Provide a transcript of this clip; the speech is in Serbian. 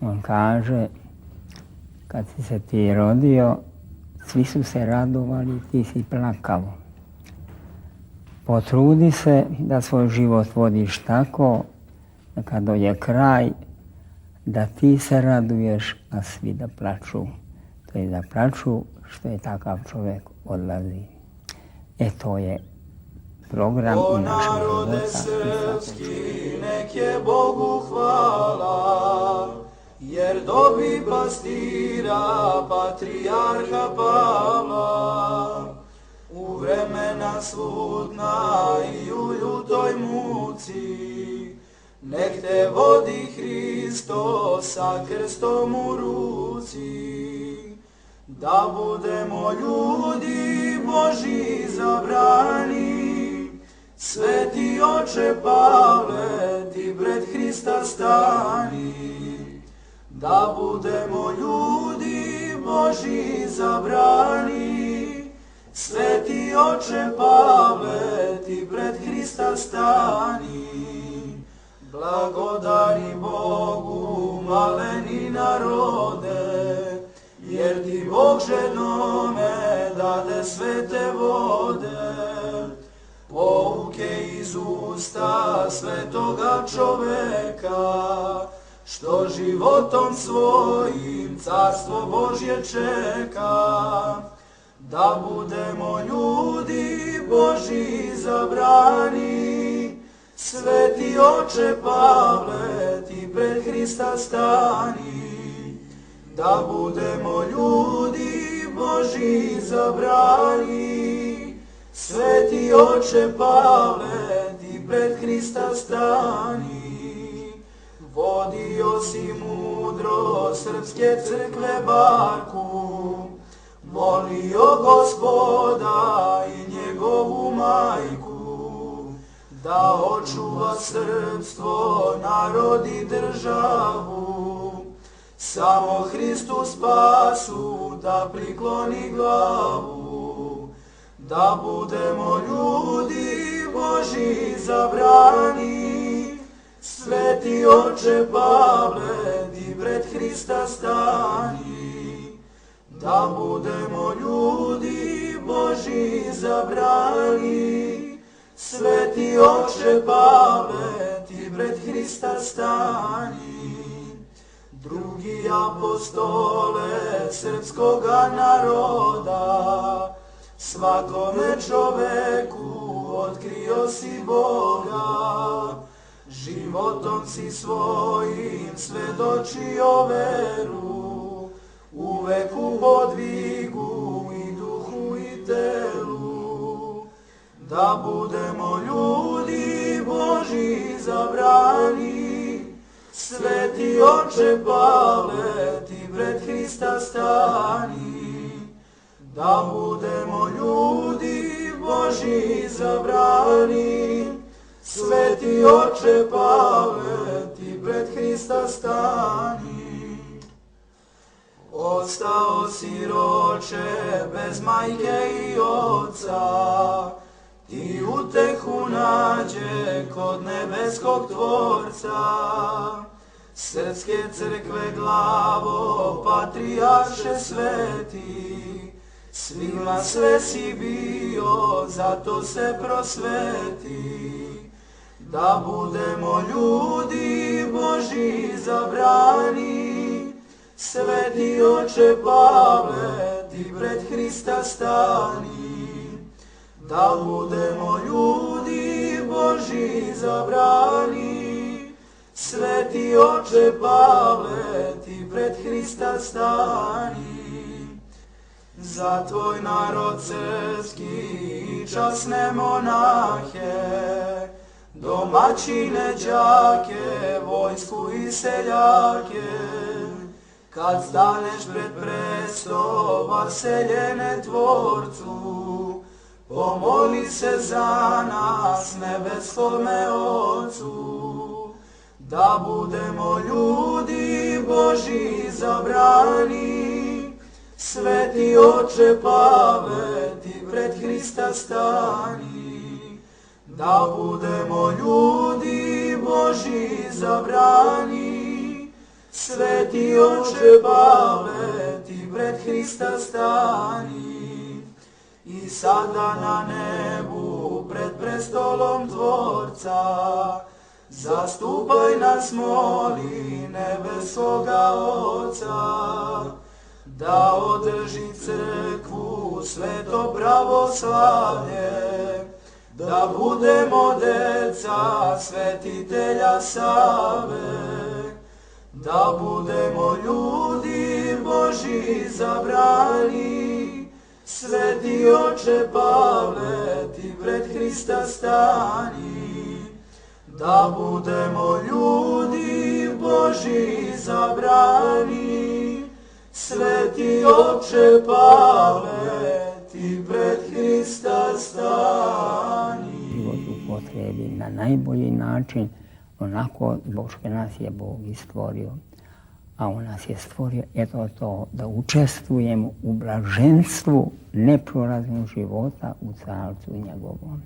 On kaže, kad si se ti rodio, svi su se radovali, ti si plakao. Potrudi se da svoj život vodiš tako, da kad dođe kraj, da ti se raduješ, a svi da plaču. To je da plaču što je takav čovjek odlazi. To je program i našeg života. O narode srpski, nek je Bogu hvala, jer dobi pastira patrijarha Pavla. U vremena slutna i u ljutoj muci, nek te vodi Hristo sa krstom u ruci. Da budemo ljudi Božji zabrani, sveti oče Pavle, ti pred Hrista stani. Da budemo ljudi Božji zabrani, sveti oče Pavle, ti pred Hrista stani. Blagodari Bogu, maleni narode, jer ti Bog ženome dade svete vode. Pouke iz usta svetoga čoveka, što životom svojim carstvo Božje čeka. Da budemo ljudi Božji zabrani, sveti oče Pavle, ti pred Hrista stani. Da budemo ljudi Božji zabrani, sveti oče Pavle, ti pred Hrista stani. Vodio si mudro srpske crkve barku, molio Gospoda i njegovu majku, da očuva srpstvo, narod i državu. Samo Hristu spasu da prikloni glavu. Da budemo ljudi Božji zabrani, sveti oče Pavle, ti pred Hrista stani. Da budemo ljudi Božji zabrani, sveti oče Pavle, ti pred Hrista stani. Drugi apostole srpskoga naroda, svakome čoveku otkrio si Boga. Životom si svojim svedočio veru, uvek u podvigu i duhu i telu. Da budemo ljudi Božji zabrani, sveti oče Pavle, ti pred Hrista stani. Da budemo ljudi Božji zabrani, sveti oče Pavle, ti pred Hrista stani. Ostao siroče bez majke i oca, ti utehu nađe kod nebeskog Tvorca. Srpske crkve glavo, patrijarše sveti, svima sve si bio, zato se prosveti. Da budemo ljudi Božji zabrani, sveti oče Pavle, ti pred Hrista stani. Da budemo ljudi Božji zabrani, sveti oče Pavle, ti pred Hrista stani. Za tvoj narod srpski i časne monahe, domaćine, đake, vojsku i seljake, kad staneš pred presto vaseljene Tvorcu, pomoli se za nas nebeskome Otcu. Da budemo ljudi Božji zabrani, sveti oče Pavle, ti pred Hrista stani. Da budemo ljudi Božji zabrani, Sveti oče Pavle, ti pred Hrista stani, i sada na nebu pred prestolom Tvorca, zastupaj nas, moli, nebeskoga Oca, da održi crkvu sveto pravoslavlje, da budemo deca svetitelja Save, da budemo ljudi Božji zabrani. Sveti oče Pavle, ti pred Hrista stani, da budemo ljudi Božji zabrani. Sveti oče Pavle, ti pred Hrista stani. Život upotrebi na najbolji način, onako zbog što nas je Bog i stvorio. A on nas je stvorio, eto to, da učestvujemo u blaženstvu neproraznog života u carstvu njegovom.